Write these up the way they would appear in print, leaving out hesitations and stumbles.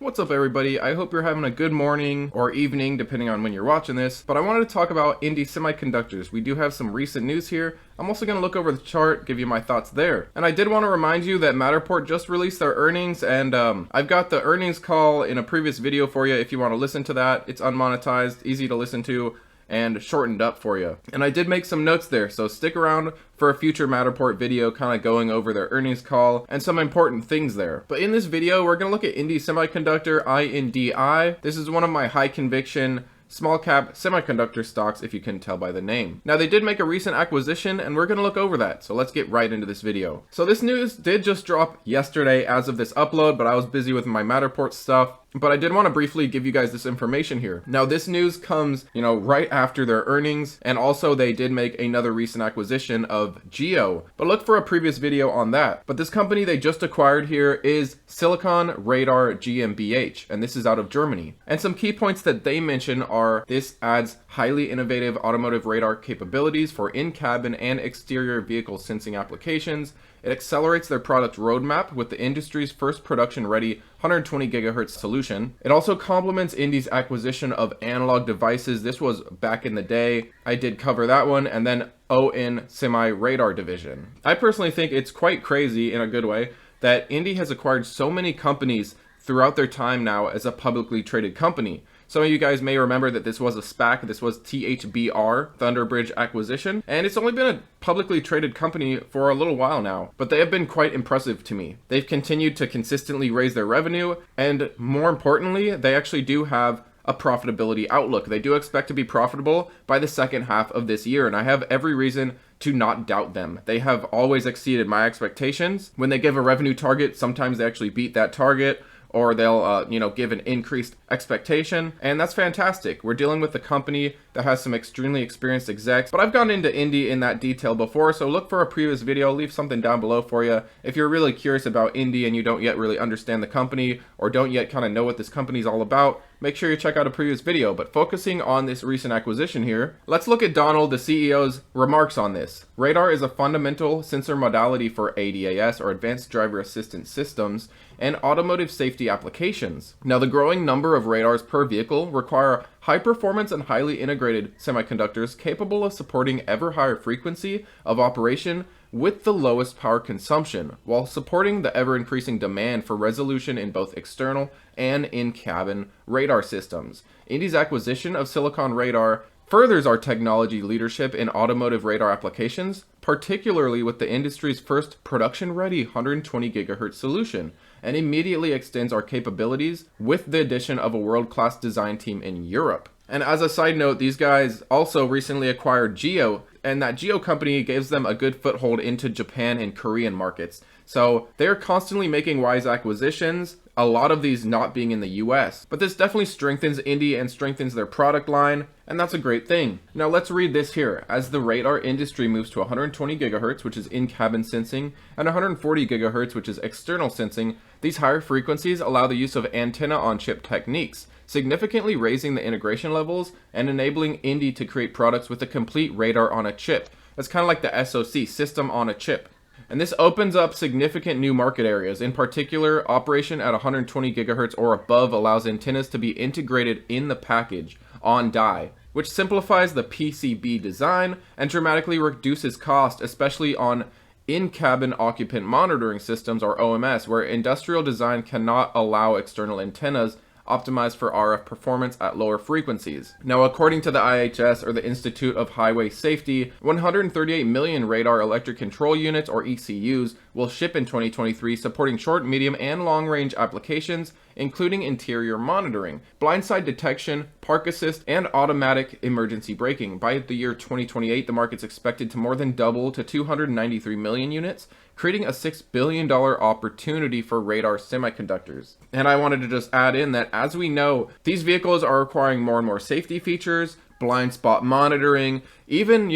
What's up everybody? I hope you're having a good morning or evening depending on when you're watching this, but I wanted to talk about Indi Semiconductors. We do have some recent news here. I'm also going to look over the chart, give you my thoughts there. And I did want to remind you that Matterport just released their earnings, and I've got the earnings call in a previous video for you if you want to listen to that. It's unmonetized, easy to listen to, and shortened up for you. And I did make some notes there, so stick around for a future Matterport video kind of going over their earnings call and some important things there. But in this video, we're going to look at Indi Semiconductor, INDI. This is one of my high conviction small cap semiconductor stocks, if you can tell by the name. Now they did make a recent acquisition and we're going to look over that, so let's get right into this video. So this news did just drop yesterday as of this upload, but I was busy with my Matterport stuff. But I did want to briefly give you guys this information here. Now this news comes, right after their earnings, and also they did make another recent acquisition of Geo. But look for a previous video on that. But this company they just acquired here is Silicon Radar GmbH, and this is out of Germany. And some key points that they mention are this adds highly innovative automotive radar capabilities for in-cabin and exterior vehicle sensing applications. It accelerates their product roadmap with the industry's first production-ready 120 GHz solution. It also complements Indi's acquisition of Analog Devices. This was back in the day. I did cover that one. And then ON Semi Radar Division. I personally think it's quite crazy in a good way that Indi has acquired so many companies throughout their time now as a publicly traded company. Some of you guys may remember that this was a SPAC, this was THBR, Thunderbridge Acquisition, and it's only been a publicly traded company for a little while now, but they have been quite impressive to me. They've continued to consistently raise their revenue, and more importantly, they actually do have a profitability outlook. They do expect to be profitable by the second half of this year, and I have every reason to not doubt them. They have always exceeded my expectations. When they give a revenue target, sometimes they actually beat that target, or they'll, give an increased expectation, and that's fantastic. We're dealing with a company that has some extremely experienced execs, but I've gone into Indi in that detail before, so look for a previous video. I'll leave something down below for you. If you're really curious about Indi and you don't yet really understand the company, or don't yet kind of know what this company's all about, make sure you check out a previous video. But focusing on this recent acquisition here, let's look at Donald, the CEO's remarks on this. Radar is a fundamental sensor modality for ADAS, or Advanced Driver Assistance Systems, and automotive safety applications. Now, the growing number of radars per vehicle require high performance and highly integrated semiconductors capable of supporting ever higher frequency of operation with the lowest power consumption, while supporting the ever-increasing demand for resolution in both external and in-cabin radar systems. Indi's acquisition of Silicon Radar furthers our technology leadership in automotive radar applications, particularly with the industry's first production-ready 120 GHz solution, and immediately extends our capabilities with the addition of a world-class design team in Europe. And as a side note, these guys also recently acquired Geo, and that Geo company gives them a good foothold into Japan and Korean markets. So they're constantly making wise acquisitions, a lot of these not being in the US. But this definitely strengthens Indi and strengthens their product line, and that's a great thing. Now let's read this here. As the radar industry moves to 120 GHz, which is in-cabin sensing, and 140 GHz, which is external sensing, these higher frequencies allow the use of antenna-on-chip techniques, significantly raising the integration levels and enabling Indi to create products with a complete radar on a chip. That's kind of like the SoC, system on a chip. And this opens up significant new market areas. In particular, operation at 120 GHz or above allows antennas to be integrated in the package on die, which simplifies the PCB design and dramatically reduces cost, especially on in-cabin occupant monitoring systems, or OMS, where industrial design cannot allow external antennas optimized for RF performance at lower frequencies. Now, according to the IHS, or the Institute of Highway Safety, 138 million radar electric control units, or ECUs, will ship in 2023, supporting short, medium, and long-range applications, including interior monitoring, blindside detection, park assist, and automatic emergency braking. By the year 2028, the market's expected to more than double to 293 million units, creating a $6 billion opportunity for radar semiconductors. And I wanted to just add in that, as we know, these vehicles are requiring more and more safety features, blind spot monitoring, even,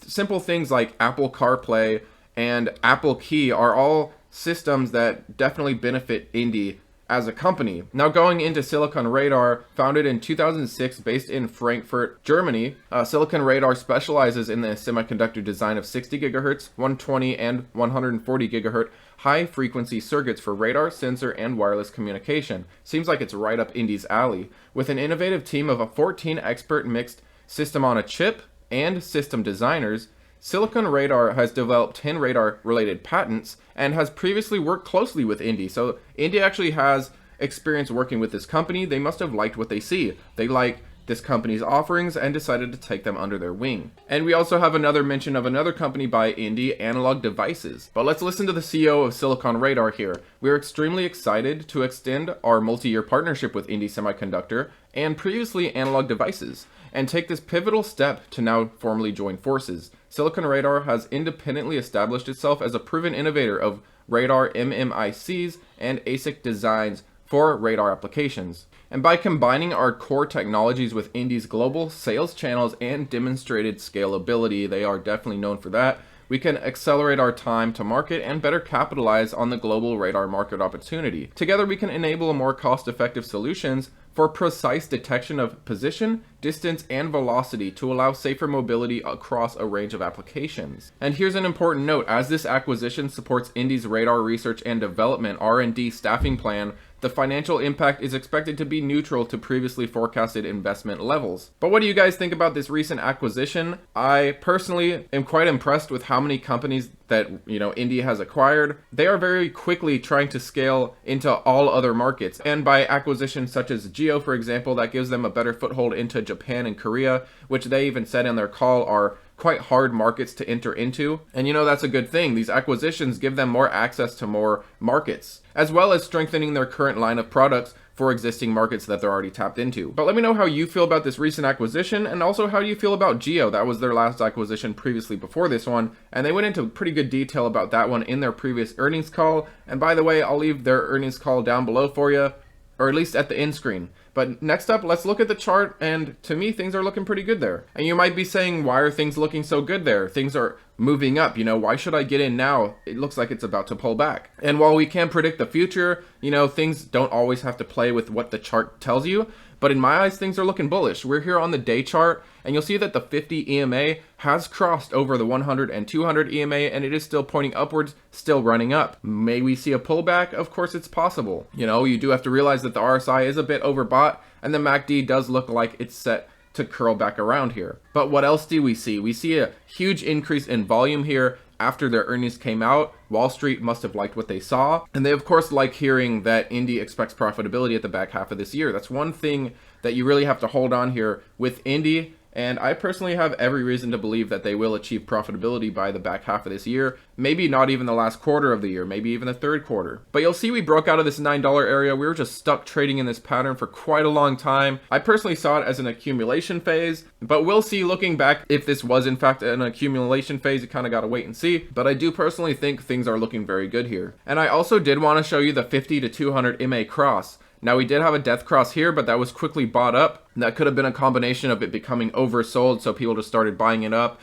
simple things like Apple CarPlay and Apple Key are all systems that definitely benefit Indi as a company. Now going into Silicon Radar, founded in 2006, based in Frankfurt, Germany, Silicon Radar specializes in the semiconductor design of 60 gigahertz, 120 and 140 gigahertz high frequency circuits for radar, sensor, and wireless communication. Seems like it's right up Indi's alley. With an innovative team of 14 expert mixed system on a chip and system designers, Silicon Radar has developed 10 radar-related patents and has previously worked closely with Indi. So Indi actually has experience working with this company. They must have liked what they see. They like this company's offerings and decided to take them under their wing. And we also have another mention of another company by Indi, Analog Devices. But let's listen to the CEO of Silicon Radar here. We are extremely excited to extend our multi-year partnership with Indi Semiconductor and previously Analog Devices, and take this pivotal step to now formally join forces. Silicon Radar has independently established itself as a proven innovator of radar MMICs and ASIC designs for radar applications. And by combining our core technologies with Indi's global sales channels and demonstrated scalability, they are definitely known for that, we can accelerate our time to market and better capitalize on the global radar market opportunity. Together, we can enable more cost-effective solutions for precise detection of position, distance, and velocity to allow safer mobility across a range of applications. And here's an important note: as this acquisition supports Indi's radar research and development (R&D) staffing plan, the financial impact is expected to be neutral to previously forecasted investment levels. But what do you guys think about this recent acquisition? I personally am quite impressed with how many companies that Indi has acquired. They are very quickly trying to scale into all other markets, and by acquisitions such as Geo, for example, that gives them a better foothold into Japan and Korea, which they even said in their call are quite hard markets to enter into. And that's a good thing. These acquisitions give them more access to more markets, as well as strengthening their current line of products for existing markets that they're already tapped into. But let me know how you feel about this recent acquisition, and also how you feel about Geo. That was their last acquisition previously before this one, and they went into pretty good detail about that one in their previous earnings call. And by the way, I'll leave their earnings call down below for you, or at least at the end screen. But next up, let's look at the chart, and to me, things are looking pretty good there. And you might be saying, why are things looking so good there? Things are moving up, why should I get in now? It looks like it's about to pull back. And while we can't predict the future, things don't always have to play with what the chart tells you. But in my eyes, things are looking bullish. We're here on the day chart, and you'll see that the 50 EMA has crossed over the 100 and 200 EMA, and it is still pointing upwards, still running up. May we see a pullback? Of course it's possible. You do have to realize that the RSI is a bit overbought, and the MACD does look like it's set to curl back around here. But what else do we see? We see a huge increase in volume here. After their earnings came out, Wall Street must have liked what they saw, and they of course like hearing that Indi expects profitability at the back half of this year. That's one thing that you really have to hold on here with Indi, and I personally have every reason to believe that they will achieve profitability by the back half of this year. Maybe not even the last quarter of the year, maybe even the third quarter. But you'll see we broke out of this $9 area. We were just stuck trading in this pattern for quite a long time. I personally saw it as an accumulation phase, but we'll see looking back if this was in fact an accumulation phase. You kind of got to wait and see. But I do personally think things are looking very good here. And I also did want to show you the 50 to 200 MA cross. Now we did have a death cross here, but that was quickly bought up. That could have been a combination of it becoming oversold, so people just started buying it up.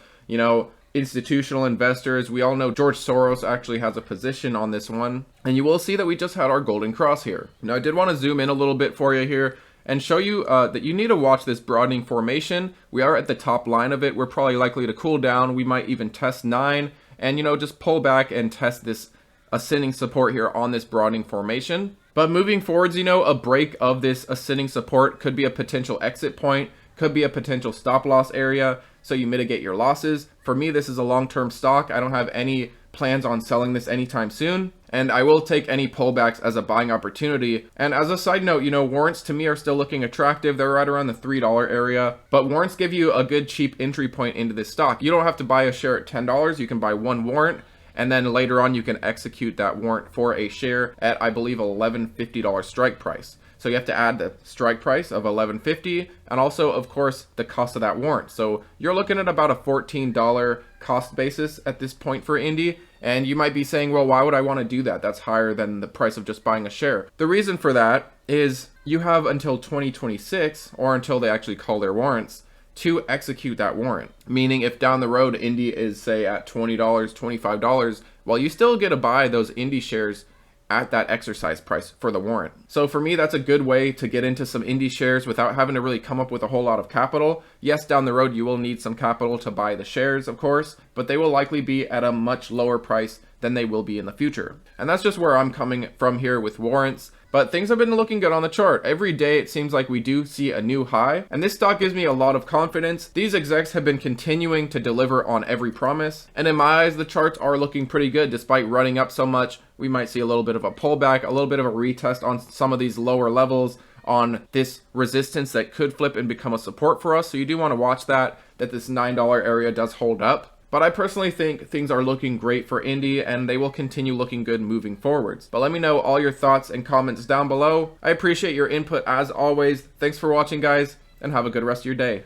Institutional investors, we all know George Soros actually has a position on this one. And you will see that we just had our golden cross here. Now I did want to zoom in a little bit for you here and show you that you need to watch this broadening formation. We are at the top line of it. We're probably likely to cool down. We might even test 9 and just pull back and test this ascending support here on this broadening formation. But moving forwards, a break of this ascending support could be a potential exit point, could be a potential stop loss area, so you mitigate your losses. For me, this is a long-term stock. I don't have any plans on selling this anytime soon, and I will take any pullbacks as a buying opportunity. And as a side note, warrants to me are still looking attractive. They're right around the $3 area, but warrants give you a good cheap entry point into this stock. You don't have to buy a share at $10. You can buy one warrant, and then later on you can execute that warrant for a share at, I believe, $11.50 strike price. So you have to add the strike price of $11.50 and also, of course, the cost of that warrant. So you're looking at about a $14 cost basis at this point for Indi. And you might be saying, well, why would I want to do that? That's higher than the price of just buying a share. The reason for that is you have until 2026, or until they actually call their warrants, to execute that warrant. Meaning if down the road Indi is say at $20, $25, well, you still get to buy those Indi shares at that exercise price for the warrant. So for me, that's a good way to get into some Indi shares without having to really come up with a whole lot of capital. Yes, down the road, you will need some capital to buy the shares, of course, but they will likely be at a much lower price than they will be in the future. And that's just where I'm coming from here with warrants. But things have been looking good on the chart. Every day it seems like we do see a new high, and this stock gives me a lot of confidence. These execs have been continuing to deliver on every promise, and in my eyes the charts are looking pretty good despite running up so much. We might see a little bit of a pullback, a little bit of a retest on some of these lower levels on this resistance that could flip and become a support for us. So you do want to watch that this $9 area does hold up. But I personally think things are looking great for Indi, and they will continue looking good moving forwards. But let me know all your thoughts and comments down below. I appreciate your input as always. Thanks for watching, guys, and have a good rest of your day.